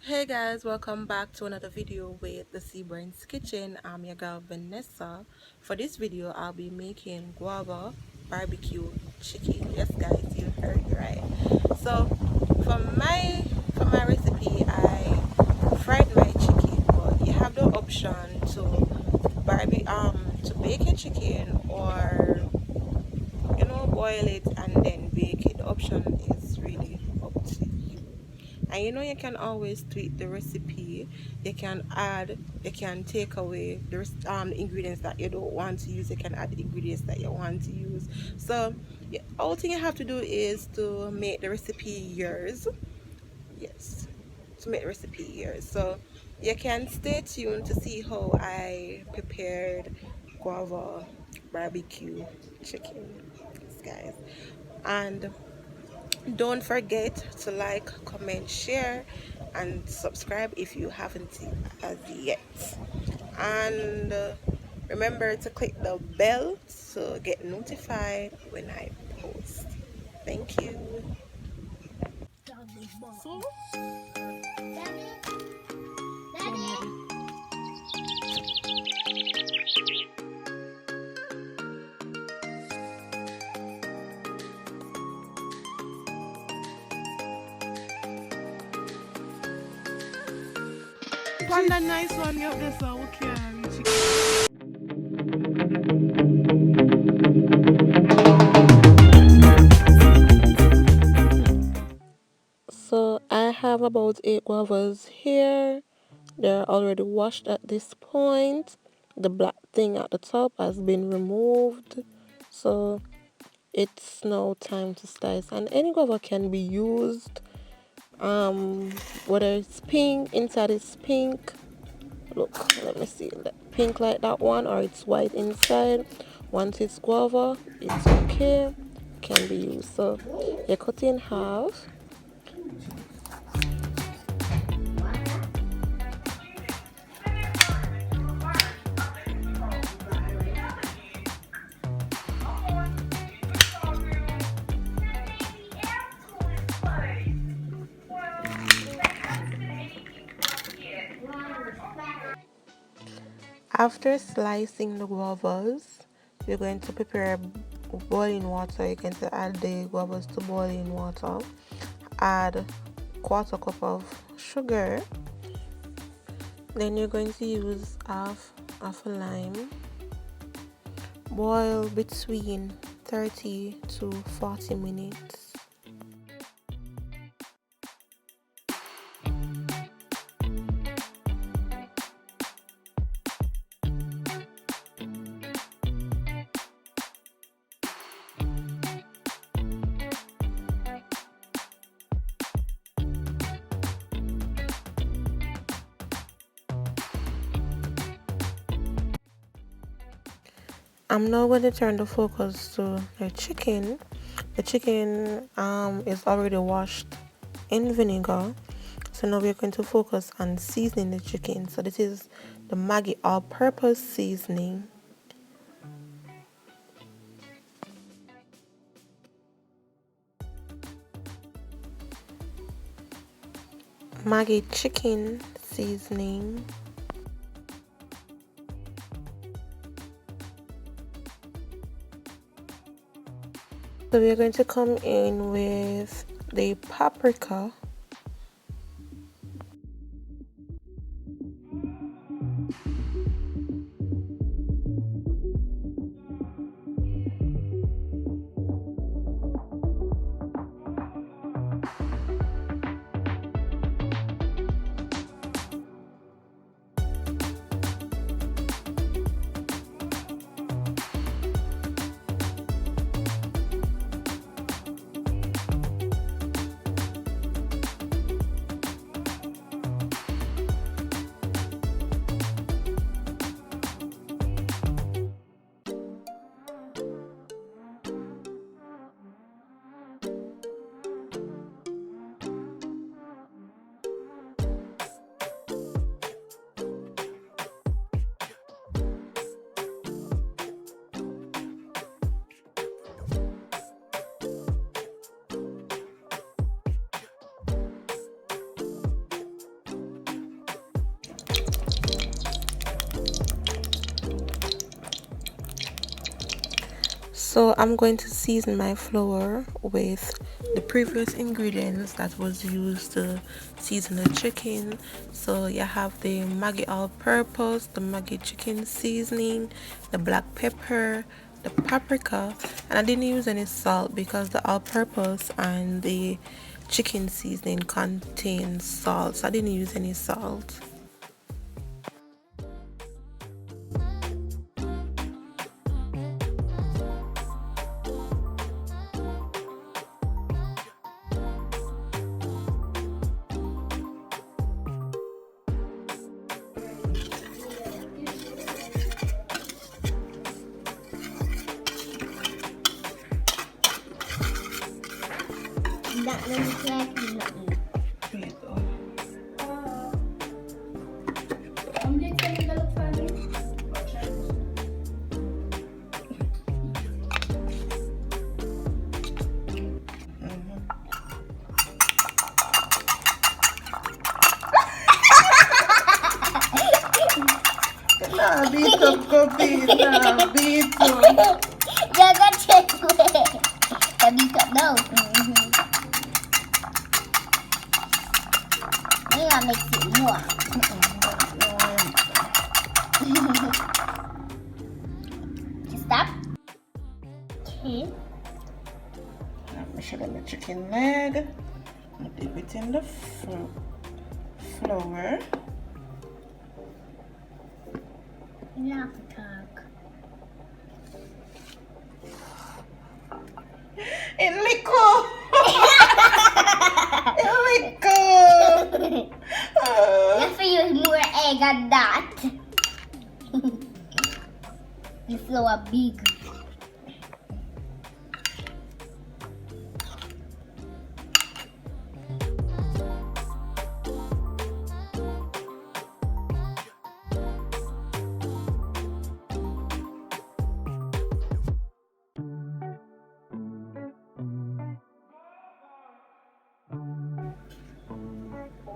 Hey guys, welcome back to another video with the Seabourne's Kitchen. I'm your girl Vanessa. For this video, I'll be making guava barbecue chicken. Yes guys, you heard me right. So for my recipe, I fried my chicken, but you have the option to bake a chicken, or boil it and then bake it. The option is really up to you. And you can always tweak the recipe. You can add, you can take away the ingredients that you don't want to use. You can add the ingredients that you want to use. So all thing you have to do is to make the recipe yours. Yes, to make the recipe yours. So you can stay tuned to see how I prepared guava barbecue chicken, guys. And don't forget to like, comment, share, and subscribe if you haven't as yet. And remember to click the bell to get notified when I post. Thank you. So, Daddy. One that nice one you have this one, okay. So I have about 8 guavas here. They're already washed at this point. The black thing at the top has been removed. So it's now time to slice. And any guava can be used. Whether it's pink, inside is pink. Look, let me see. Pink like that one, or it's white inside. Once it's guava, it's okay. Can be used. So you cut in half. After slicing the guavas, you're going to prepare boiling water. You're going to add the guavas to boiling water. Add quarter cup of sugar. Then you're going to use half a lime. Boil between 30 to 40 minutes. I'm now going to turn the focus to the chicken. The chicken is already washed in vinegar. So now we're going to focus on seasoning the chicken. So this is the Maggi all-purpose seasoning. Maggi chicken seasoning. So we're going to come in with the paprika. So I'm going to season my flour with the previous ingredients that was used to season the chicken. So you have the Maggi all-purpose, the Maggi chicken seasoning, the black pepper, the paprika, and I didn't use any salt because the all-purpose and the chicken seasoning contains salt, so I didn't use any salt. Bito Bito Bito. Jangan cekwe. Tapi tak tahu. Ni lah mix it more. Stop. Okay. I'm showing the chicken leg. I'm dip it in the flour. Yeah, talk. It liquor. It liquor. You have to use more egg than that. The flour big.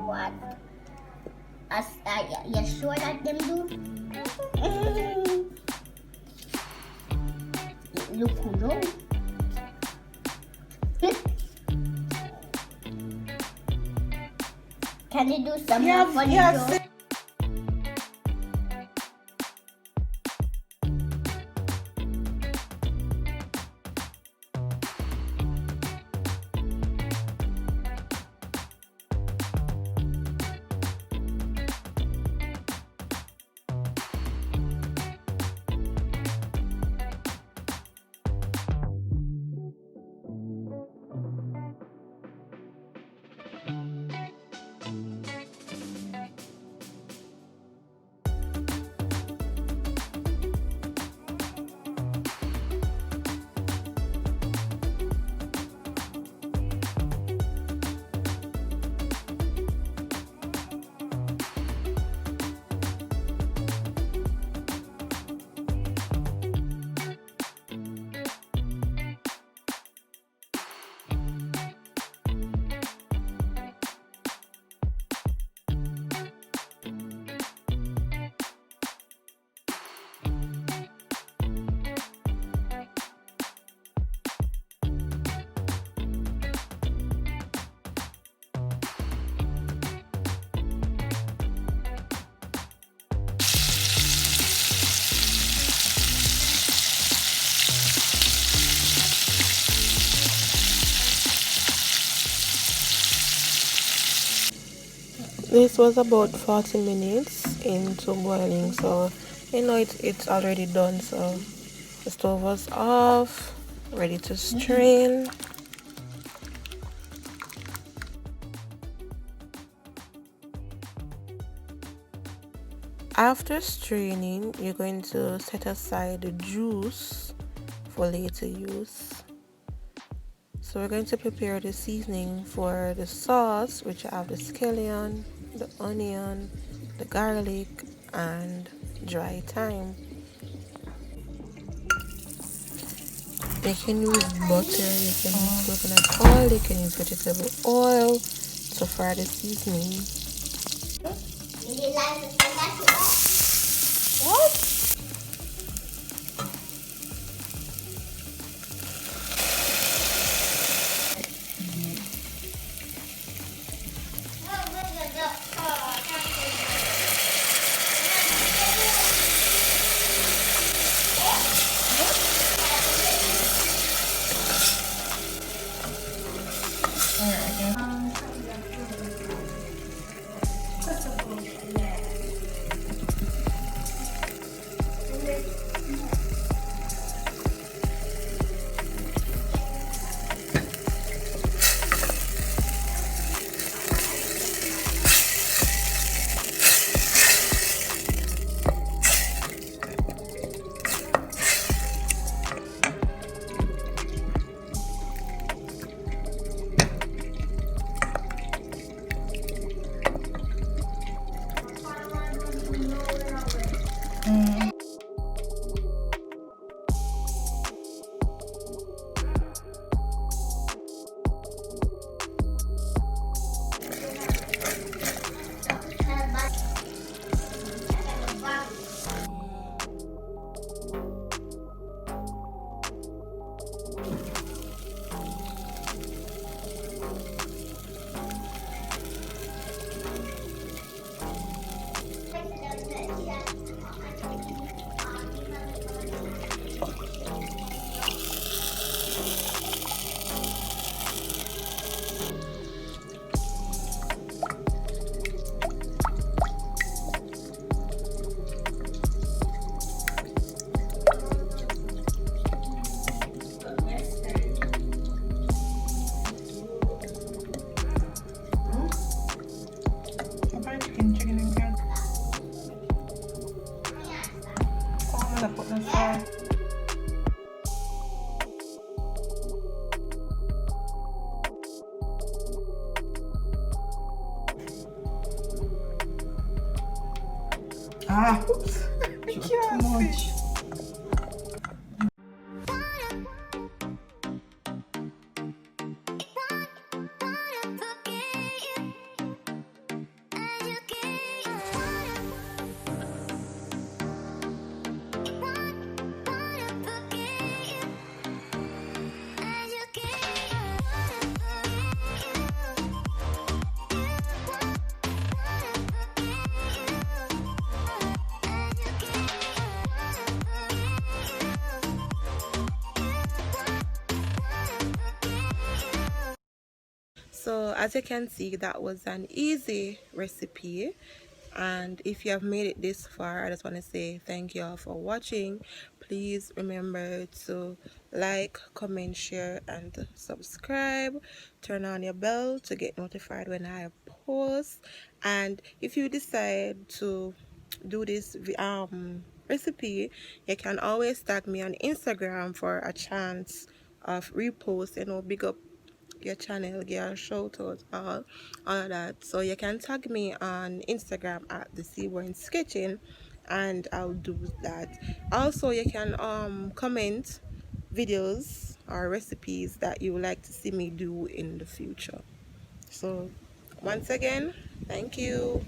What? You sure that them do? Look cool. Can you do some more for you? This was about 40 minutes into boiling, so you know it's already done. So the stove was off, ready to strain. After straining, you're going to set aside the juice for later use. So we're going to prepare the seasoning for the sauce, which I have the scallion, the onion, the garlic, and dry thyme. You can use butter, you can use coconut oil, you can use vegetable oil to fry the seasoning. What? Ah, oops. I Too can't much. see. So as you can see, that was an easy recipe, and if you have made it this far, I just want to say thank you all for watching. Please remember to like, comment, share, and subscribe. Turn on your bell to get notified when I post. And if you decide to do this recipe, you can always tag me on Instagram for a chance of repost. Big up your channel, give a shout out, all of that. So you can tag me on Instagram at the Seabourne Sketching, and I'll do that. Also, you can comment videos or recipes that you would like to see me do in the future. So once again, thank you.